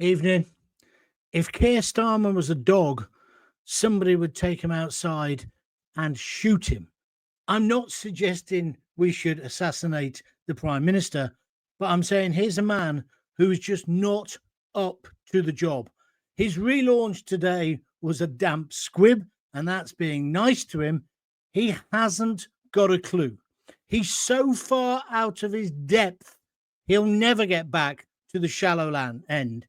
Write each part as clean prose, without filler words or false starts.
Evening. If Keir Starmer was a dog, somebody would take him outside and shoot him. I'm not suggesting we should assassinate the Prime Minister, but I'm saying here's a man who is just not up to the job. His relaunch today was a damp squib, and that's being nice to him. He hasn't got a clue. He's so far out of his depth, he'll never get back to the shallow land end.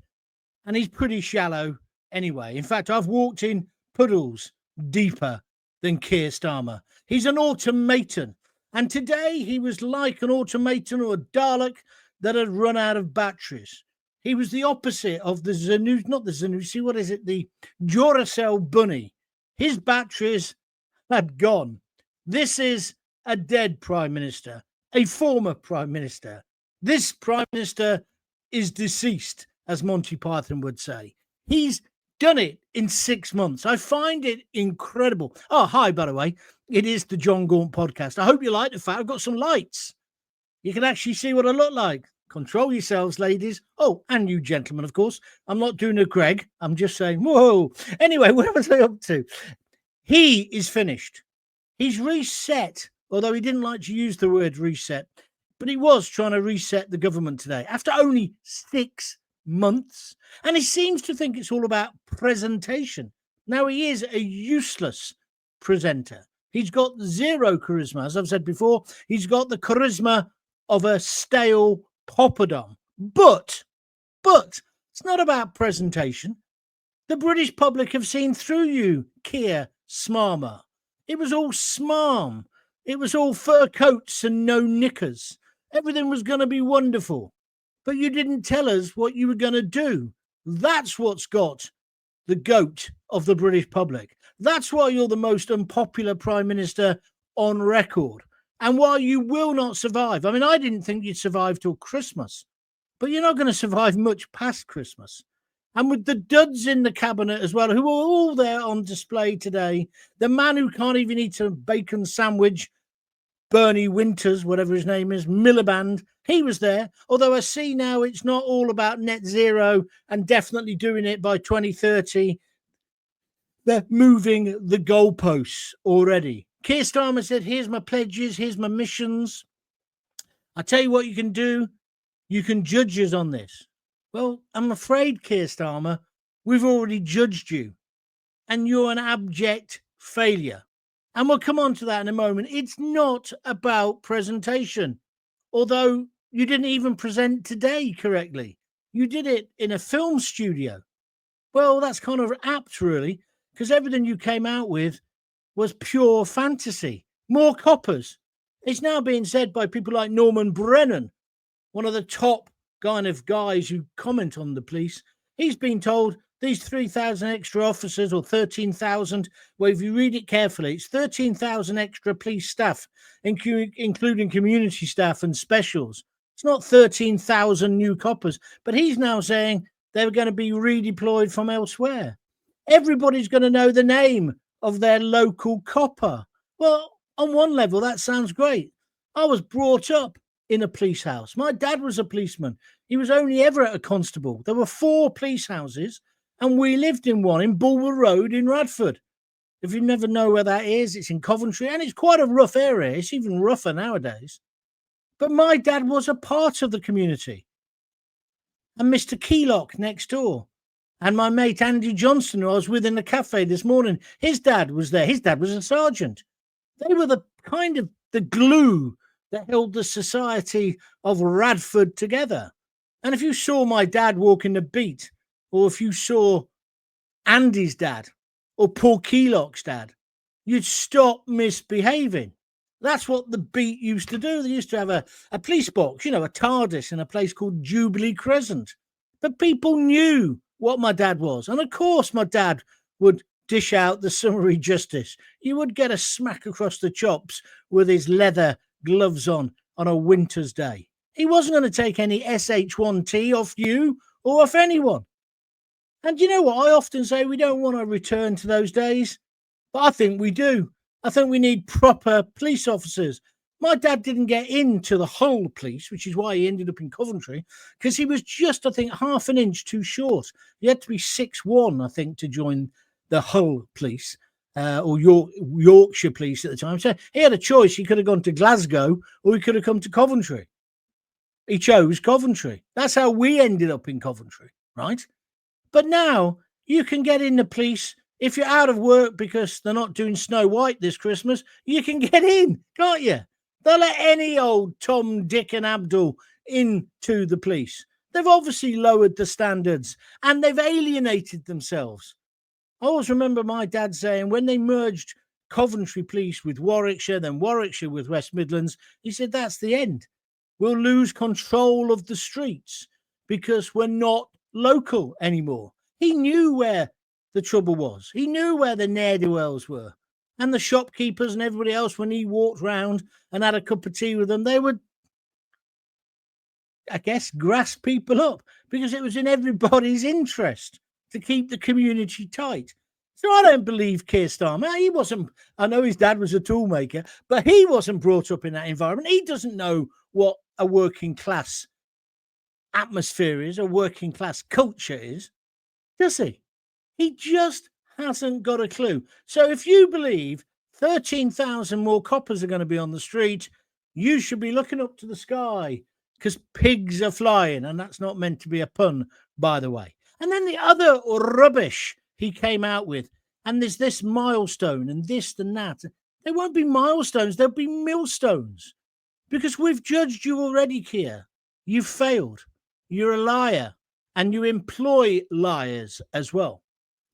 And he's pretty shallow anyway. In fact, I've walked in puddles deeper than Keir Starmer. He's an automaton. And today he was like an automaton or a Dalek that had run out of batteries. He was the opposite of the Zanussi, not the Zanussi, what is it? The Duracell bunny. His batteries had gone. This is a dead Prime Minister, a former Prime Minister. This Prime Minister is deceased, as Monty Python would say. He's done it in 6 months. I find it incredible. Oh, hi, by the way. It is the John Gaunt podcast. I hope you like the fact I've got some lights. You can actually see what I look like. Control yourselves, ladies. Oh, and you gentlemen, of course. I'm not doing a Greg. I'm just saying, whoa. Anyway, what was I up to? He is finished. He's reset, although he didn't like to use the word reset, but he was trying to reset the government today after only 6 months. And he seems to think it's all about presentation. Now, he is a useless presenter. He's got zero charisma. As I've said before, he's got the charisma of a stale poppadom. But it's not about presentation. The British public have seen through you, Keir Starmer. It was all smarm. It was all fur coats and no knickers. Everything was going to be wonderful. But you didn't tell us what you were going to do. That's what's got the goat of the British public. That's why you're the most unpopular Prime Minister on record. And why you will not survive. I mean, I didn't think you'd survive till Christmas. But you're not going to survive much past Christmas. And with the duds in the cabinet as well, who are all there on display today, the man who can't even eat a bacon sandwich, Bernie Winters, whatever his name is, Miliband, he was there. Although I see now it's not all about net zero and definitely doing it by 2030. They're moving the goalposts already. Keir Starmer said, here's my pledges, here's my missions. I tell you what you can do. You can judge us on this. Well, I'm afraid, Keir Starmer, we've already judged you. And you're an abject failure. And we'll come on to that in a moment. It's not about presentation. Although you didn't even present today correctly. You did it in a film studio. Well, that's kind of apt, really, because everything you came out with was pure fantasy. More coppers. It's now being said by people like Norman Brennan, one of the top kind of guys who comment on the police. He's been told these 3,000 extra officers, or 13,000, well, if you read it carefully, it's 13,000 extra police staff, including community staff and specials. It's not 13,000 new coppers, but he's now saying they're going to be redeployed from elsewhere. Everybody's going to know the name of their local copper. Well, on one level, that sounds great. I was brought up in a police house. My dad was a policeman. He was only ever a constable. There were 4 police houses, and we lived in one in Bulwer Road in Radford. If you never know where that is, it's in Coventry, and it's quite a rough area. It's even rougher nowadays. But my dad was a part of the community. And Mr. Keylock next door. And my mate Andy Johnson, who I was with in the cafe this morning, his dad was there. His dad was a sergeant. They were the kind of the glue that held the society of Radford together. And if you saw my dad walking the beat, or if you saw Andy's dad, or Paul Keylock's dad, you'd stop misbehaving. That's what the beat used to do. They used to have a police box, a TARDIS in a place called Jubilee Crescent. But people knew what my dad was. And of course, my dad would dish out the summary justice. You would get a smack across the chops with his leather gloves on a winter's day. He wasn't going to take any SH1T off you or off anyone. And you know what? I often say we don't want to return to those days, but I think we do. I think we need proper police officers. My dad didn't get into the Hull police, which is why he ended up in Coventry, because he was just, I think, half an inch too short. He had to be 6'1", I think, to join the Hull police, or Yorkshire police at the time. So he had a choice. He could have gone to Glasgow or he could have come to Coventry. He chose Coventry. That's how we ended up in Coventry, right? But now you can get in the police. If you're out of work because they're not doing Snow White this Christmas, you can get in, can't you? They'll let any old Tom, Dick and Abdul into the police. They've obviously lowered the standards and they've alienated themselves. I always remember my dad saying when they merged Coventry Police with Warwickshire, then Warwickshire with West Midlands, he said, that's the end. We'll lose control of the streets because we're not local anymore. He knew where the trouble was. He knew where the ne'er-do-wells were. And the shopkeepers and everybody else, when he walked round and had a cup of tea with them, they would, I guess, grasp people up because it was in everybody's interest to keep the community tight. So I don't believe Keir Starmer. He wasn't, I know his dad was a toolmaker, but he wasn't brought up in that environment. He doesn't know what a working class atmosphere is, a working class culture is, does he? He just hasn't got a clue. So if you believe 13,000 more coppers are going to be on the street, you should be looking up to the sky because pigs are flying. And that's not meant to be a pun, by the way. And then the other rubbish he came out with, and there's this milestone and this and that. There won't be milestones, there'll be millstones because we've judged you already, Keir. You've failed. You're a liar and you employ liars as well.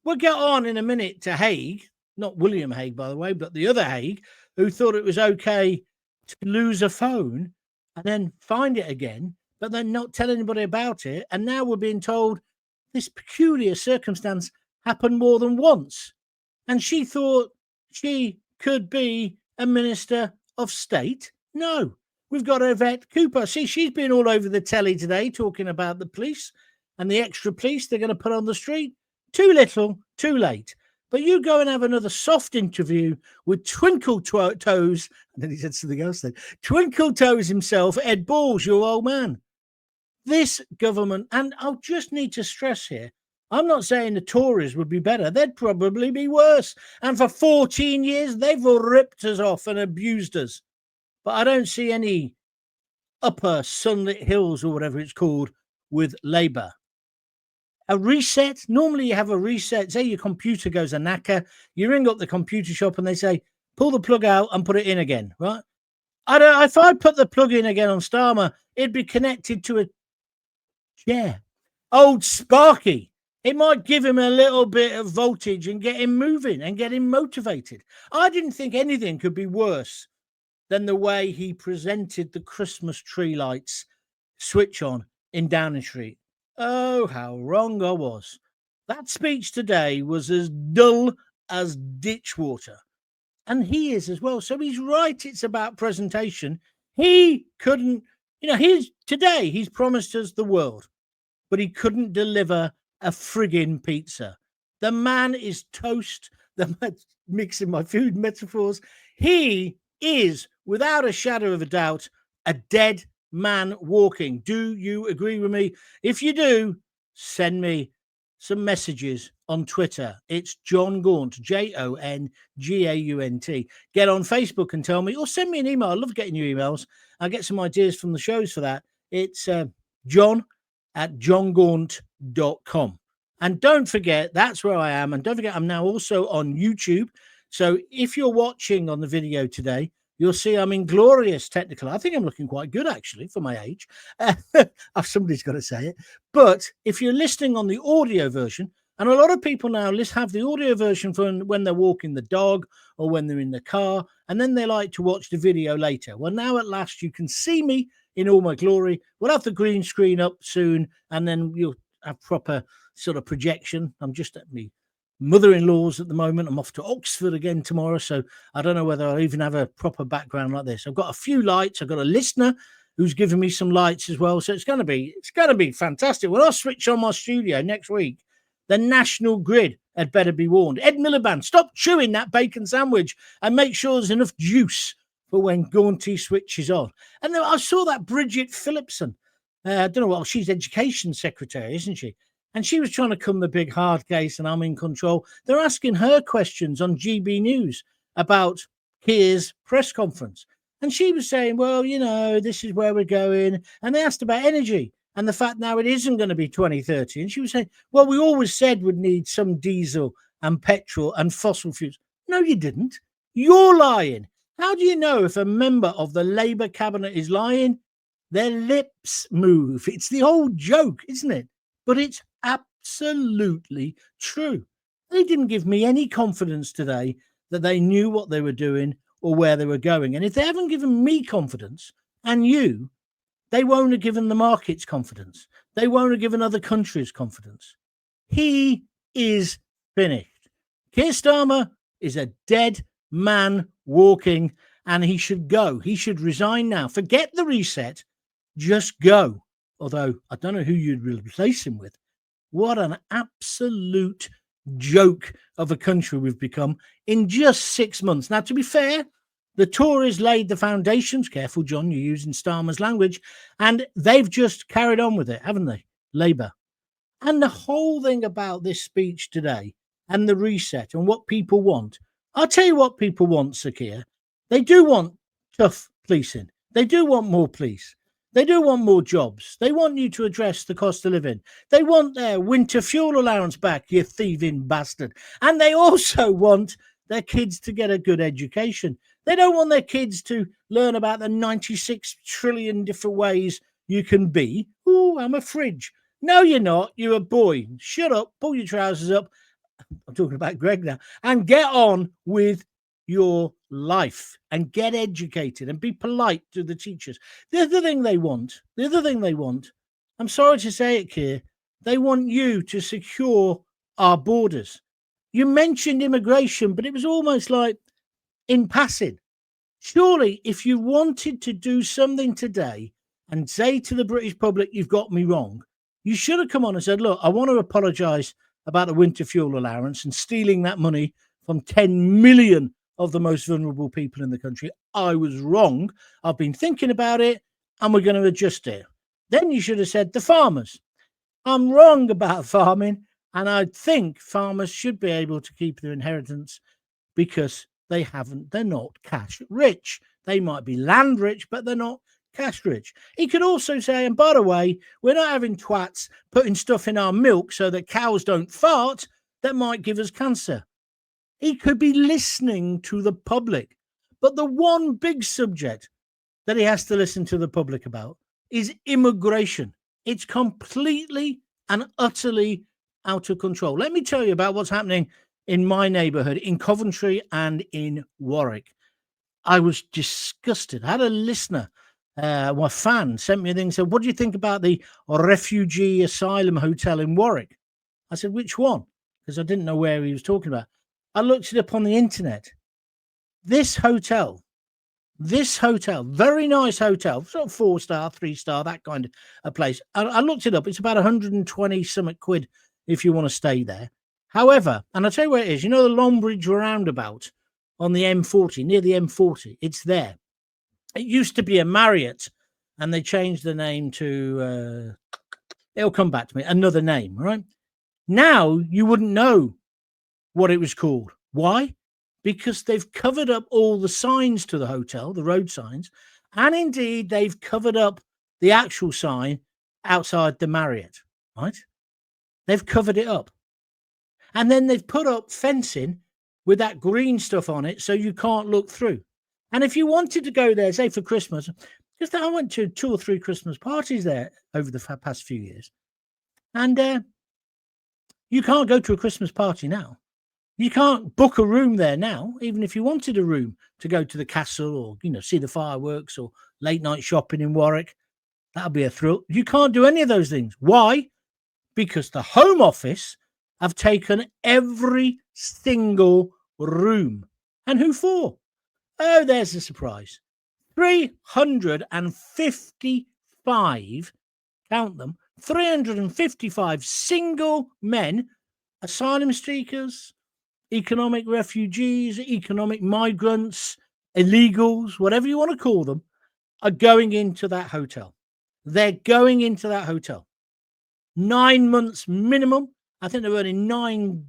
We'll get on in a minute to Hague, not William Hague, by the way, but the other Hague, who thought it was okay to lose a phone and then find it again, but then not tell anybody about it. And now we're being told this peculiar circumstance happened more than once. And she thought she could be a minister of state. No, we've got Yvette Cooper. See, she's been all over the telly today talking about the police and the extra police they're going to put on the street. Too little, too late. But you go and have another soft interview with Twinkle Toes. And then he said something else then. Twinkle Toes himself, Ed Balls, your old man. This government, and I'll just need to stress here, I'm not saying the Tories would be better. They'd probably be worse. And for 14 years, they've ripped us off and abused us. But I don't see any upper sunlit hills or whatever it's called with Labour. A reset, normally you have a reset. Say your computer goes a knacker. You ring up the computer shop and they say, pull the plug out and put it in again, right? If I put the plug in again on Starmer, it'd be connected to a chair. Old Sparky. It might give him a little bit of voltage and get him moving and get him motivated. I didn't think anything could be worse than the way he presented the Christmas tree lights switch on in Downing Street. Oh, how wrong I was. That speech today was as dull as ditch water. And he is as well. So he's right. It's about presentation. He couldn't, today he's promised us the world, but he couldn't deliver a friggin' pizza. The man is toast. Mixing my food metaphors. He is, without a shadow of a doubt, a dead man walking. Do you agree with me? If you do, send me some messages on Twitter. It's John Gaunt, JONGAUNT. Get on Facebook and tell me, or send me an email. I love getting your emails. I'll get some ideas from the shows for that. It's john@johngaunt.com. And don't forget, that's where I am. And don't forget, I'm now also on YouTube. So if you're watching on the video today, you'll see I'm in glorious technical. I think I'm looking quite good, actually, for my age. Somebody's got to say it. But if you're listening on the audio version, and a lot of people now have the audio version for when they're walking the dog or when they're in the car, and then they like to watch the video later. Well, now at last you can see me in all my glory. We'll have the green screen up soon, and then you'll have proper sort of projection. I'm just at me mother-in-law's at the moment. I'm off to Oxford again tomorrow, so I don't know whether I'll even have a proper background like this. I've got a few lights. I've got a listener who's giving me some lights as well, so it's going to be fantastic. When I switch on my studio next week, the national grid had better be warned. Ed Miliband, stop chewing that bacon sandwich and make sure there's enough juice for when Gaunty switches on. And then I saw that Bridget Phillipson. I don't know what, she's education secretary, isn't she? And she was trying to come the big hard case and I'm in control. They're asking her questions on GB News about Keir's press conference. And she was saying, well, you know, this is where we're going. And they asked about energy and the fact now it isn't going to be 2030. And she was saying, well, we always said we'd need some diesel and petrol and fossil fuels. No, you didn't. You're lying. How do you know if a member of the Labour cabinet is lying? Their lips move. It's the old joke, isn't it? But it's absolutely true. They didn't give me any confidence today that they knew what they were doing or where they were going. And if they haven't given me confidence and you, they won't have given the markets confidence. They won't have given other countries confidence. He is finished. Keir Starmer is a dead man walking and he should go. He should resign now. Forget the reset. Just go. Although I don't know who you'd replace him with. What an absolute joke of a country we've become in just 6 months. Now, to be fair, the Tories laid the foundations. Careful, John, you're using Starmer's language. And they've just carried on with it, haven't they? Labour. And the whole thing about this speech today and the reset and what people want. I'll tell you what people want, Sir Keir. They do want tough policing. They do want more police. They do want more jobs. They want you to address the cost of living. They want their winter fuel allowance back, you thieving bastard. And they also want their kids to get a good education. They don't want their kids to learn about the 96 trillion different ways you can be. Oh, I'm a fridge. No, you're not. You're a boy. Shut up. Pull your trousers up. I'm talking about Greg now. And get on with your life and get educated and be polite to the teachers. The other thing they want, I'm sorry to say it, Keir, they want you to secure our borders. You mentioned immigration, but it was almost like in passing. Surely, if you wanted to do something today and say to the British public, you've got me wrong, you should have come on and said, look, I want to apologise about the winter fuel allowance and stealing that money from 10 million of the most vulnerable people in the country. I was wrong. I've been thinking about it and we're going to adjust it. Then you should have said the farmers. I'm wrong about farming and I think farmers should be able to keep their inheritance because they're not cash rich. They might be land rich, but they're not cash rich. He could also say, and by the way, we're not having twats putting stuff in our milk so that cows don't fart that might give us cancer. He could be listening to the public. But the one big subject that he has to listen to the public about is immigration. It's completely and utterly out of control. Let me tell you about what's happening in my neighbourhood, in Coventry and in Warwick. I was disgusted. I had a listener, my fan, sent me a thing and said, what do you think about the refugee asylum hotel in Warwick? I said, which one? Because I didn't know where he was talking about. I looked it up on the internet. This hotel, very nice hotel, sort of 4-star, 3-star, that kind of a place. I looked it up. It's about 120 something quid if you want to stay there. However, and I'll tell you where it is, you know, the Longbridge roundabout on the M40, near the M40, it's there. It used to be a Marriott and they changed the name to, it'll come back to me, another name, right? Now you wouldn't know what it was called. Why? Because they've covered up all the signs to the hotel, the road signs, and indeed they've covered up the actual sign outside the Marriott, right? They've covered it up. And then they've put up fencing with that green stuff on it so you can't look through. And if you wanted to go there, say for Christmas, because I went to 2 or 3 Christmas parties there over the past few years, and you can't go to a Christmas party now. You can't book a room there now, even if you wanted a room to go to the castle or, you know, see the fireworks or late night shopping in Warwick. That'll be a thrill. You can't do any of those things. Why? Because the Home Office have taken every single room. And who for? Oh, there's a surprise. 355, count them, 355 single men, asylum seekers, economic refugees, economic migrants, illegals, whatever you want to call them, are going into that hotel. They're going into that hotel. 9 months minimum. I think they're earning 9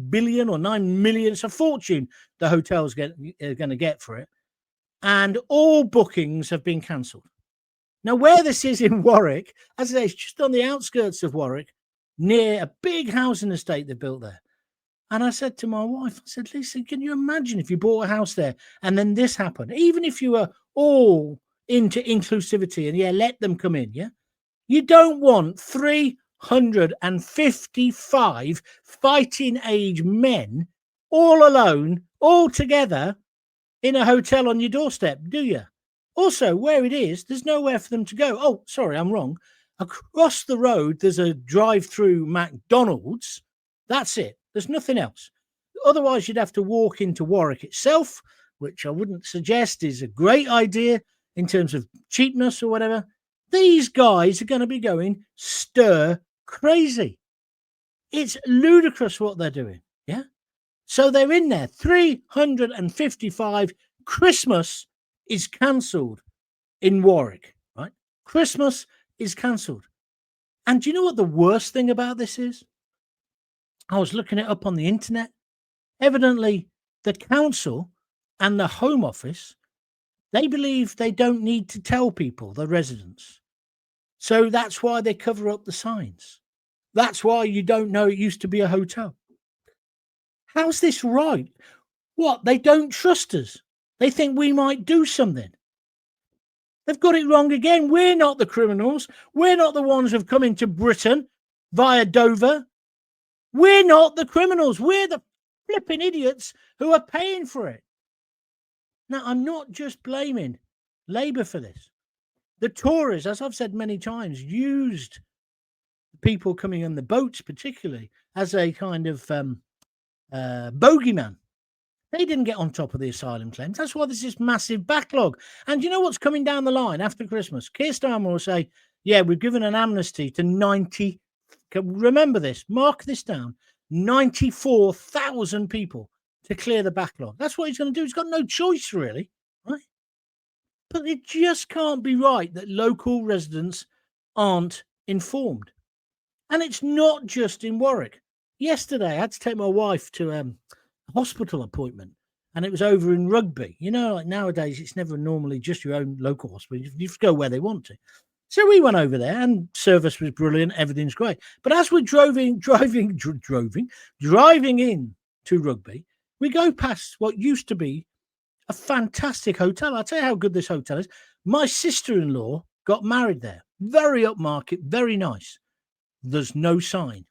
billion or 9 million. It's a fortune the hotels are going to get for it. And all bookings have been cancelled. Now, where this is in Warwick, as I say, it's just on the outskirts of Warwick, near a big housing estate they built there. And I said to my wife, I said, listen, can you imagine if you bought a house there and then this happened? Even if you were all into inclusivity and, yeah, let them come in, yeah? You don't want 355 fighting age men all alone, all together in a hotel on your doorstep, do you? Also, where it is, there's nowhere for them to go. Oh, sorry, I'm wrong. Across the road, there's a drive-through McDonald's. That's it. There's nothing else. Otherwise, you'd have to walk into Warwick itself, which I wouldn't suggest is a great idea in terms of cheapness or whatever. These guys are going to be going stir crazy. It's ludicrous what they're doing. Yeah. So they're in there. 355. Christmas is cancelled in Warwick, right? Christmas is cancelled. And do you know what the worst thing about this is? I was looking it up on the internet. Evidently, the council and the Home Office, they believe they don't need to tell people, the residents. So that's why they cover up the signs. That's why you don't know it used to be a hotel. How's this right? What? They don't trust us. They think we might do something. They've got it wrong again. We're not the criminals. We're not the ones who've come into Britain via Dover. We're not the criminals. We're the flipping idiots who are paying for it. Now, I'm not just blaming Labour for this. The Tories, as I've said many times, used people coming on the boats, particularly, as a kind of bogeyman. They didn't get on top of the asylum claims. That's why there's this massive backlog. And you know what's coming down the line after Christmas? Keir Starmer will say, yeah, we've given an amnesty to 90. Remember this, mark this down, 94,000 people to clear the backlog. That's what he's going to do. He's got no choice, really, right? But it just can't be right that local residents aren't informed. And it's not just in Warwick. Yesterday, I had to take my wife to a hospital appointment, and it was over in Rugby. You know, like nowadays, it's never normally just your own local hospital. You just go where they want to. So we went over there, and service was brilliant. Everything's great. But as we're driving in to Rugby, we go past what used to be a fantastic hotel. I'll tell you how good this hotel is. My sister-in-law got married there. Very upmarket, very nice. There's no sign.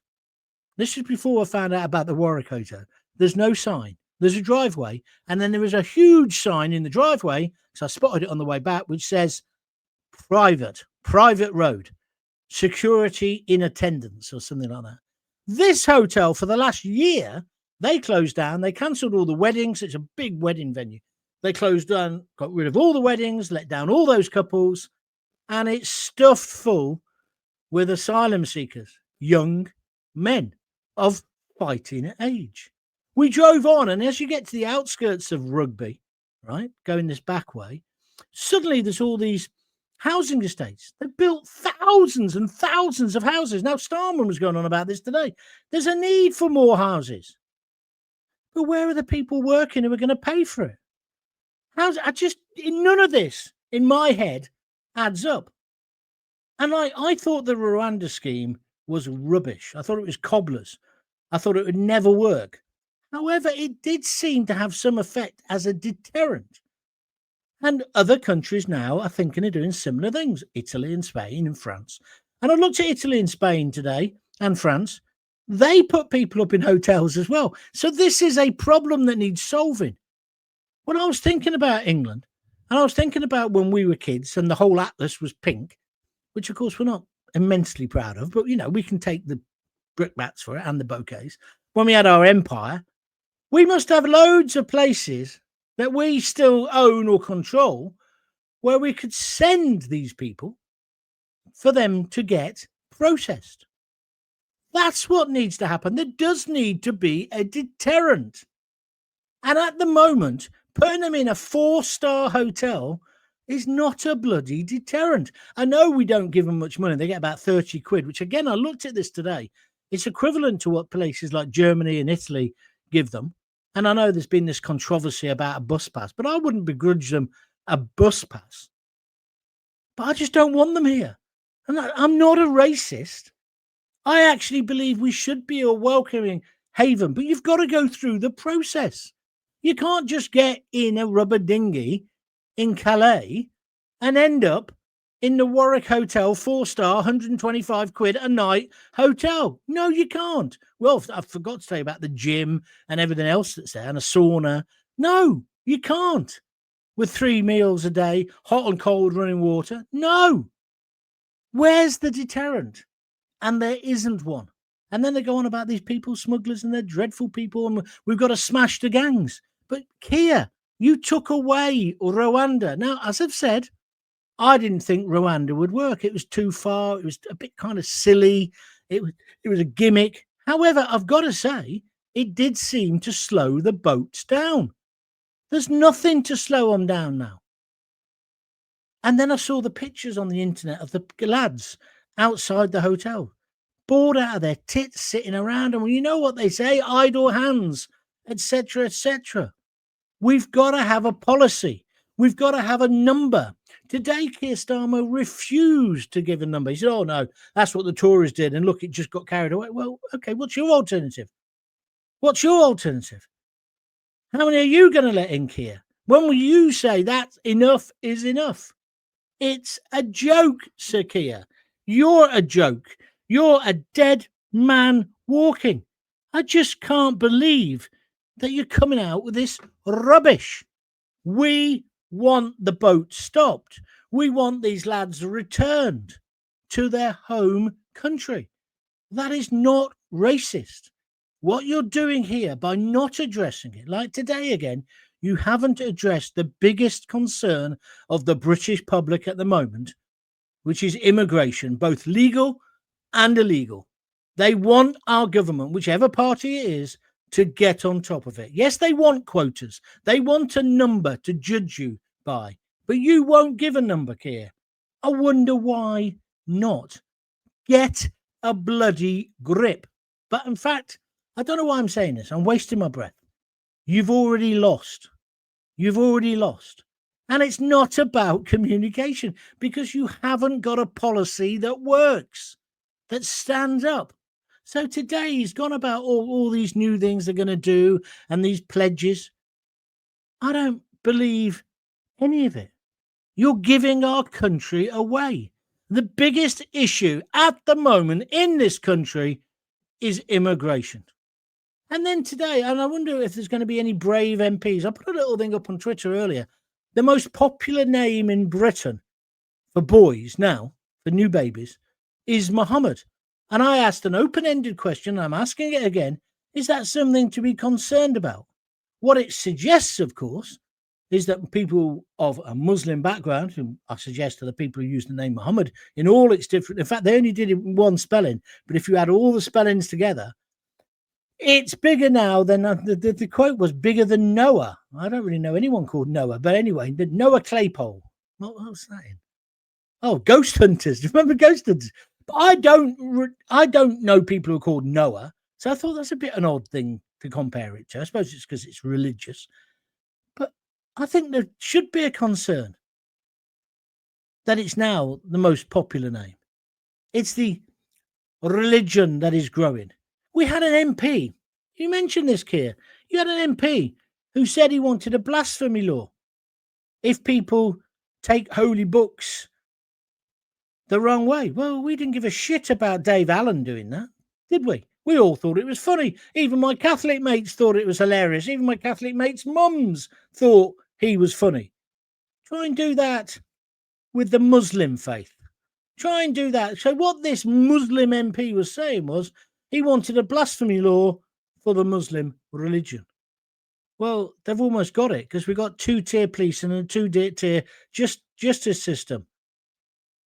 This is before I found out about the Warwick Hotel. There's no sign. There's a driveway, and then there is a huge sign in the driveway, so I spotted it on the way back, which says private road, security in attendance, or something like that. This hotel, for the last year, they closed down. They cancelled all the weddings. It's a big wedding venue. They closed down, got rid of all the weddings, let down all those couples, and it's stuffed full with asylum seekers, young men of fighting age. We drove on, and as you get to the outskirts of Rugby, right, going this back way, suddenly there's all these housing estates. They've built thousands and thousands of houses. Now, Starmer was going on about this today. There's a need for more houses. But where are the people working who are going to pay for it? None of this, in my head, adds up. And I thought the Rwanda scheme was rubbish. I thought it was cobblers. I thought it would never work. However, it did seem to have some effect as a deterrent. And other countries now are thinking of doing similar things. Italy and Spain and France. And I looked at Italy and Spain today and France. They put people up in hotels as well. So this is a problem that needs solving. When I was thinking about England, and I was thinking about when we were kids and the whole atlas was pink, which of course we're not immensely proud of, but, you know, we can take the brickbats for it and the bouquets. When we had our empire, we must have loads of places that we still own or control where we could send these people for them to get processed. That's what needs to happen. There does need to be a deterrent. And at the moment, Putting them in a 4-star hotel is not a bloody deterrent. I know we don't give them much money. They get about 30 quid, which again, I looked at this today. It's equivalent to what places like Germany and Italy give them. And I know there's been this controversy about a bus pass, but I wouldn't begrudge them a bus pass. But I just don't want them here. And I'm not a racist. I actually believe we should be a welcoming haven, but you've got to go through the process. You can't just get in a rubber dinghy in Calais and end up in the Warwick Hotel, 4-star, 125 quid a night hotel. No, you can't. Well, I forgot to tell you about the gym and everything else that's there and a sauna. No, you can't. With 3 meals a day, hot and cold running water. No. Where's the deterrent? And there isn't one. And then they go on about these people smugglers and they're dreadful people and we've got to smash the gangs. But Keir, you took away Rwanda. Now, as I've said, I didn't think Rwanda would work. It was too far. It was a bit kind of silly. It was a gimmick. However, I've got to say, it did seem to slow the boats down. There's nothing to slow them down now. And then I saw the pictures on the internet of the lads outside the hotel, bored out of their tits, sitting around. And you know what they say, idle hands, etc., etc. We've got to have a policy. We've got to have a number. Today, Keir Starmer refused to give a number. He said, oh, no, that's what the Tories did. And look, it just got carried away. Well, okay, what's your alternative? What's your alternative? How many are you going to let in, Keir? When will you say that enough is enough? It's a joke, Sir Keir. You're a joke. You're a dead man walking. I just can't believe that you're coming out with this rubbish. We want the boat stopped. We want these lads returned to their home country. That is not racist. What you're doing here by not addressing it, like today again, you haven't addressed the biggest concern of the British public at the moment, which is immigration, both legal and illegal. They want our government, whichever party it is, to get on top of it. Yes, they want quotas. They want a number to judge you by, but you won't give a number, Keir. I wonder why not. Get a bloody grip. But in fact, I don't know why I'm saying this. I'm wasting my breath. You've already lost. You've already lost. And it's not about communication because you haven't got a policy that works, that stands up. So today he's gone about all these new things they're going to do and these pledges. I don't believe any of it. You're giving our country away. The biggest issue at the moment in this country is immigration. And then today, and I wonder if there's going to be any brave MPs. I put a little thing up on Twitter earlier. The most popular name in Britain for boys now, for new babies, is Muhammad. And I asked an open-ended question, and I'm asking it again. Is that something to be concerned about? What it suggests, of course, is that people of a Muslim background, who I suggest are the people who use the name Muhammad in all its different, in fact, they only did it in one spelling, but if you add all the spellings together, it's bigger now than the quote was bigger than Noah. I don't really know anyone called Noah, but anyway, the Noah Claypole. What was that in? Oh, Ghost Hunters. Do you remember Ghost Hunters? But I don't know people who are called Noah, so I thought that's a bit an odd thing to compare it to. I suppose it's because it's religious, but I think there should be a concern that it's now the most popular name. It's the religion that is growing. We had an MP. You mentioned this, Keir. You had an MP who said he wanted a blasphemy law. If people take holy books the wrong way. Well, we didn't give a shit about Dave Allen doing that, did we? We all thought it was funny. Even my Catholic mates thought it was hilarious. Even my Catholic mates' mums thought he was funny. Try and do that with the Muslim faith. Try and do that. So what this Muslim MP was saying was he wanted a blasphemy law for the Muslim religion. Well, they've almost got it because we've got 2-tier police and a 2-tier justice system.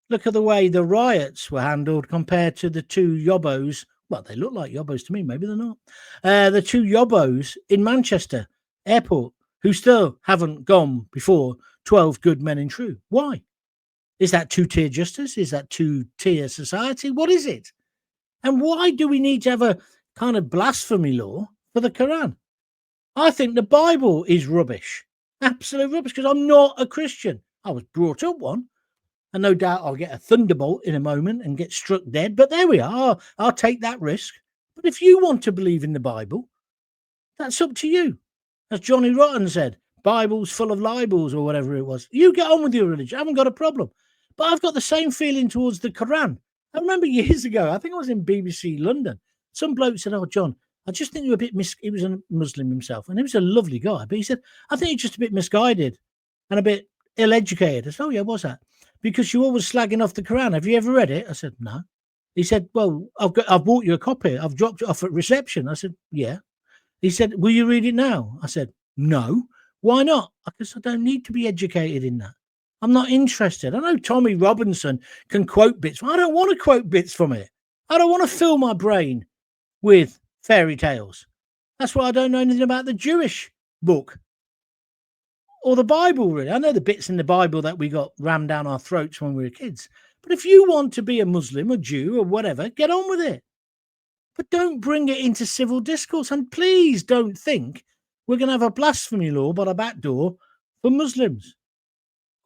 Look at the way the riots were handled compared to the 2 yobbos. Well, they look like yobbos to me. Maybe they're not. The 2 yobbos in Manchester airport who still haven't gone before 12 good men in true. Why? Is that two-tier justice? Is that two-tier society? What is it? And why do we need to have a kind of blasphemy law for the Quran? I think the Bible is rubbish. Absolute rubbish, because I'm not a Christian. I was brought up one. And no doubt I'll get a thunderbolt in a moment and get struck dead. But there we are. I'll take that risk. But if you want to believe in the Bible, that's up to you. As Johnny Rotten said, Bible's full of libels or whatever it was. You get on with your religion. I haven't got a problem. But I've got the same feeling towards the Quran. I remember years ago, I think I was in BBC London. Some bloke said, "Oh, John, I just think you're a bit he was a Muslim himself. And he was a lovely guy. But he said, I think you're just a bit misguided and a bit ill-educated. I said, "Oh, yeah, what's that?" "Because you're always slagging off the Quran. Have you ever read it?" I said, "No." He said, "Well, I've bought you a copy. I've dropped it off at reception." I said, "Yeah." He said, "Will you read it now?" I said, "No." "Why not?" Because I don't need to be educated in that. I'm not interested. I know Tommy Robinson can quote bits. I don't want to quote bits from it. I don't want to fill my brain with fairy tales. That's why I don't know anything about the Jewish book or the Bible, really. I know the bits in the Bible that we got rammed down our throats when we were kids. But if you want to be a Muslim, a Jew, or whatever, get on with it. But don't bring it into civil discourse. And please don't think we're going to have a blasphemy law by the back door for Muslims.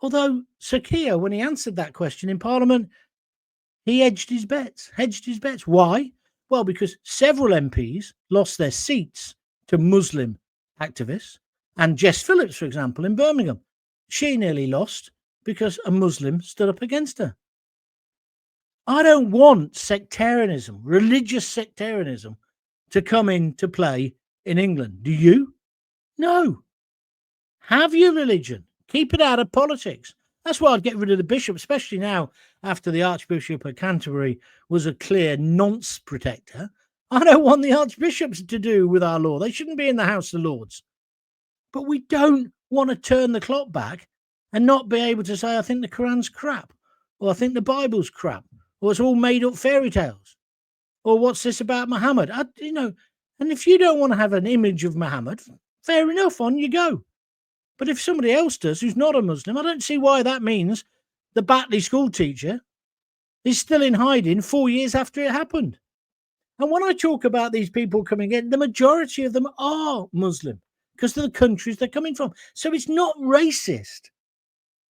Although Sir Keir, when he answered that question in Parliament, he hedged his bets. Why? Well, because several MPs lost their seats to Muslim activists. And Jess Phillips, for example, in Birmingham, she nearly lost because a Muslim stood up against her. I don't want sectarianism, religious sectarianism, to come into play in England. Do you? No. Have your religion. Keep it out of politics. That's why I'd get rid of the bishop, especially now after the Archbishop of Canterbury was a clear nonce protector. I don't want the archbishops to do with our law. They shouldn't be in the House of Lords. But we don't want to turn the clock back and not be able to say, I think the Quran's crap, or I think the Bible's crap, or it's all made up fairy tales, or what's this about Muhammad? And if you don't want to have an image of Muhammad, fair enough, on you go. But if somebody else does who's not a Muslim, I don't see why that means the Batley school teacher is still in hiding 4 years after it happened. And when I talk about these people coming in, the majority of them are Muslim because of the countries they're coming from. So it's not racist.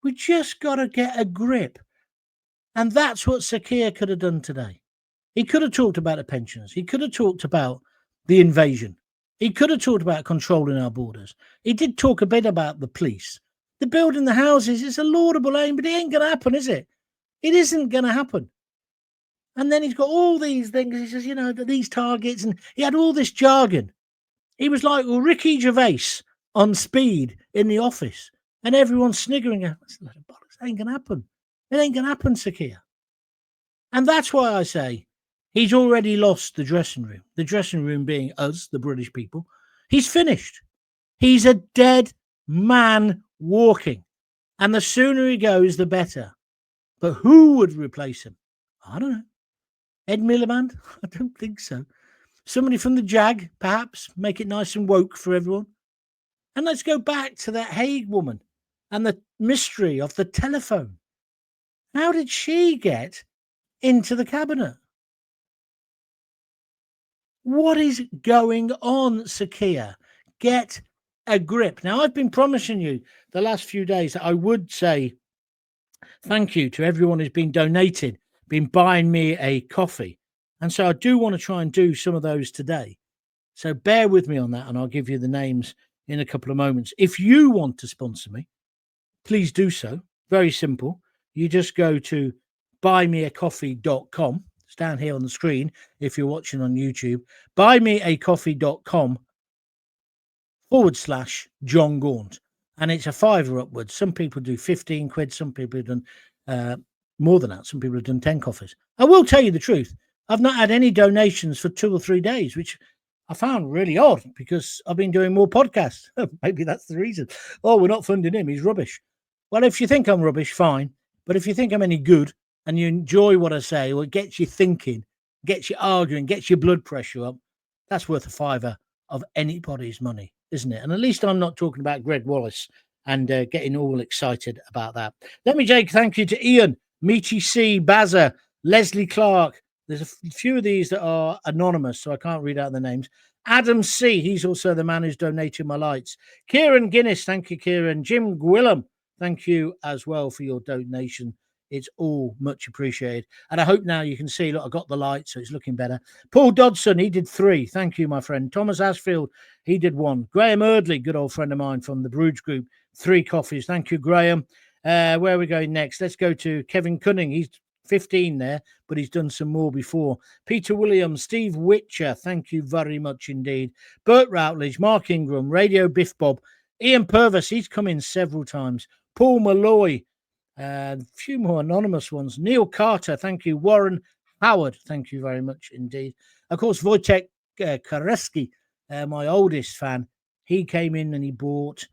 We just got to get a grip. And that's what Sir Keir could have done today. He could have talked about the pensions. He could have talked about the invasion. He could have talked about controlling our borders. He did talk a bit about the police. The building the houses is a laudable aim, but it ain't going to happen, is it? It isn't going to happen. And then he's got all these things. He says, these targets, and he had all this jargon. He was like Ricky Gervais on Speed in The Office, and everyone's sniggering. That's a lot of bollocks. It ain't going to happen. It ain't going to happen, Sir Keir. And that's why I say he's already lost the dressing room being us, the British people. He's finished. He's a dead man walking. And the sooner he goes, the better. But who would replace him? I don't know. Ed Miliband? I don't think so. Somebody from the JAG, perhaps, make it nice and woke for everyone. And let's go back to that Hague woman and the mystery of the telephone. How did she get into the cabinet? What is going on, Sir Keir? Get a grip. Now, I've been promising you the last few days that I would say thank you to everyone who's been donated, been buying me a coffee. And so I do want to try and do some of those today. So bear with me on that, and I'll give you the names in a couple of moments. If you want to sponsor me, please do so. Very simple. You just go to buymeacoffee.com. It's down here on the screen if you're watching on YouTube. buymeacoffee.com/John Gaunt. And it's a £5 upwards. Some people do 15 quid. Some people have done more than that. Some people have done 10 coffees. I will tell you the truth. I've not had any donations for 2 or 3 days, which I found really odd because I've been doing more podcasts. Maybe that's the reason. Oh, we're not funding him. He's rubbish. Well, if you think I'm rubbish, fine. But if you think I'm any good and you enjoy what I say, or it gets you thinking, gets you arguing, gets your blood pressure up, that's worth a £5 of anybody's money. isn't it? And at least I'm not talking about Greg Wallace and getting all excited about that. Let me, Jake, thank you to Ian, Meaty C, Bazza, Leslie Clark. There's a few of these that are anonymous, so I can't read out the names. Adam C, he's also the man who's donated my lights. Kieran Guinness, thank you, Kieran. Jim Gwillam, thank you as well for your donation. It's all much appreciated. And I hope now you can see, look, I got the light, so it's looking better. Paul Dodson, he did 3. Thank you, my friend. Thomas Ashfield, he did 1. Graham Erdley, good old friend of mine from the Bruges Group, 3 coffees. Thank you, Graham. Where are we going next? Let's go to Kevin Cunning. He's 15 there, but he's done some more before. Peter Williams, Steve Witcher, thank you very much indeed. Bert Routledge, Mark Ingram, Radio Biff Bob, Ian Purvis, he's come in several times. Paul Malloy, a few more anonymous ones. Neil Carter, thank you. Warren Howard, thank you very much indeed. Of course, Wojciech Kareski, my oldest fan, he came in and he bought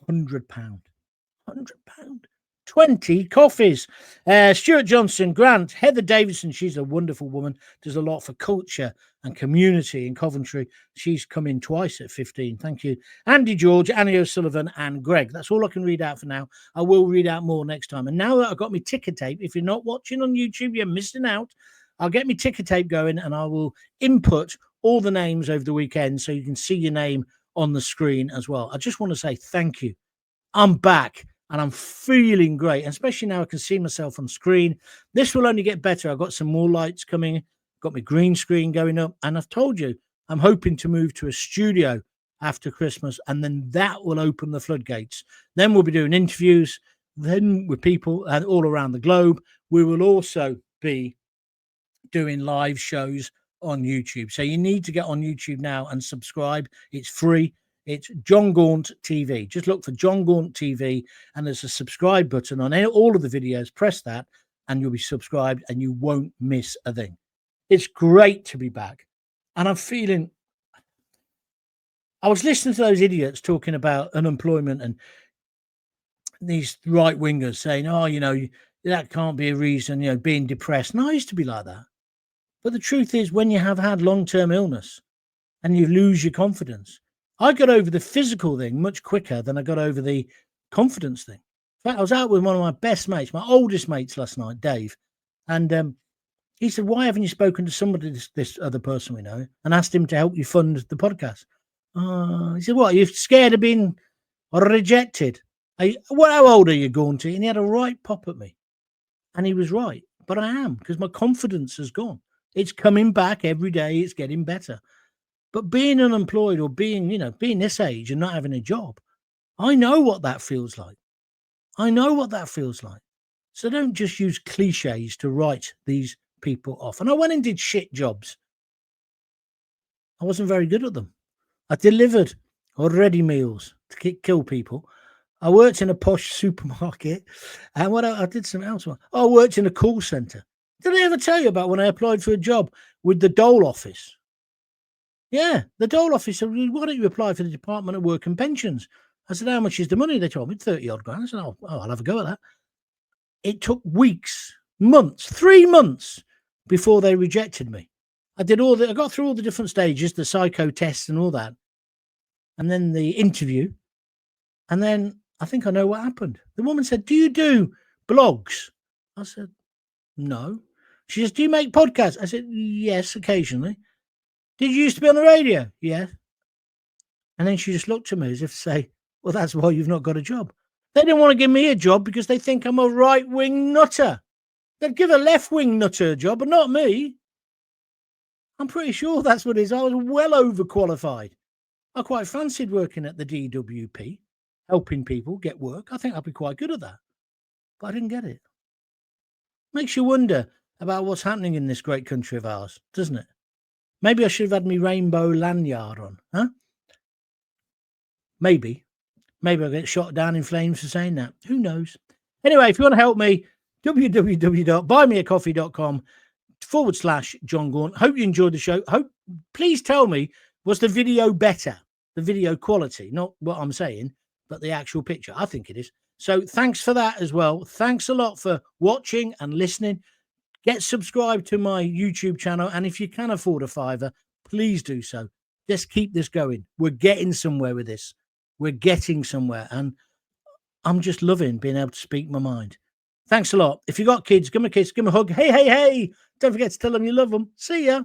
£100. £100. 20 coffees. Stuart Johnson, Grant, Heather Davidson, she's a wonderful woman, does a lot for culture and community in Coventry. She's come in twice at 15. Thank you. Andy George, Annie O'Sullivan, and Greg. That's all I can read out for now. I will read out more next time. And now that I've got my ticker tape, if you're not watching on YouTube, you're missing out. I'll get my ticker tape going and I will input all the names over the weekend so you can see your name on the screen as well. I just want to say thank you. I'm back. And I'm feeling great, and especially now I can see myself on screen. This will only get better. I've got some more lights coming, got my green screen going up, and I've told you I'm hoping to move to a studio after Christmas, and then that will open the floodgates. Then we'll be doing interviews, then with people all around the globe. We will also be doing live shows on YouTube. So you need to get on YouTube now and subscribe. It's free. It's John Gaunt TV. Just look for John Gaunt TV and there's a subscribe button on all of the videos. Press that and you'll be subscribed and you won't miss a thing. It's great to be back. And I'm feeling, I was listening to those idiots talking about unemployment and these right wingers saying, oh, you know, that can't be a reason, you know, being depressed. And I used to be like that. But the truth is when you have had long-term illness and you lose your confidence, I got over the physical thing much quicker than I got over the confidence thing. In fact, I was out with one of my best mates, my oldest mates last night, Dave. And he said, why haven't you spoken to somebody, this other person we know, and asked him to help you fund the podcast? He said, what, are you scared of being rejected? How old are you, Gaunty? And he had a right pop at me. And he was right. But I am, because my confidence has gone. It's coming back every day. It's getting better. But being unemployed or being, you know, being this age and not having a job, I know what that feels like. I know what that feels like. So don't just use cliches to write these people off. And I went and did shit jobs. I wasn't very good at them. I delivered ready meals to kill people. I worked in a posh supermarket. And what I did something else. I worked in a call centre. Did I ever tell you about when I applied for a job with the Dole office? Yeah, the Dole office said, why don't you apply for the Department of Work and Pensions? I said, how much is the money? They told me 30 odd grand. I said, oh, I'll have a go at that. It took weeks, months, 3 months before they rejected me. I got through all the different stages, the psycho tests and all that. And then the interview. And then I think I know what happened. The woman said, do you do blogs? I said, no. She says, do you make podcasts? I said, yes, occasionally. Did you used to be on the radio? Yeah. And then she just looked at me as if to say, well, that's why you've not got a job. They didn't want to give me a job because they think I'm a right-wing nutter. They'd give a left-wing nutter a job, but not me. I'm pretty sure that's what it is. I was well overqualified. I quite fancied working at the DWP, helping people get work. I think I'd be quite good at that. But I didn't get it. Makes you wonder about what's happening in this great country of ours, doesn't it? Maybe I should have had my rainbow lanyard on, huh? Maybe I'll get shot down in flames for saying that. Who knows? Anyway, if you want to help me, www.buymeacoffee.com/John Gaunt. Hope you enjoyed the show. Please tell me, was the video better? The video quality, not what I'm saying, but the actual picture. I think it is. So thanks for that as well. Thanks a lot for watching and listening. Get subscribed to my YouTube channel. And if you can afford a £5, please do so. let's keep this going. We're getting somewhere with this. We're getting somewhere. And I'm just loving being able to speak my mind. Thanks a lot. If you got kids, give them a kiss, give them a hug. Hey, hey, hey. Don't forget to tell them you love them. See ya.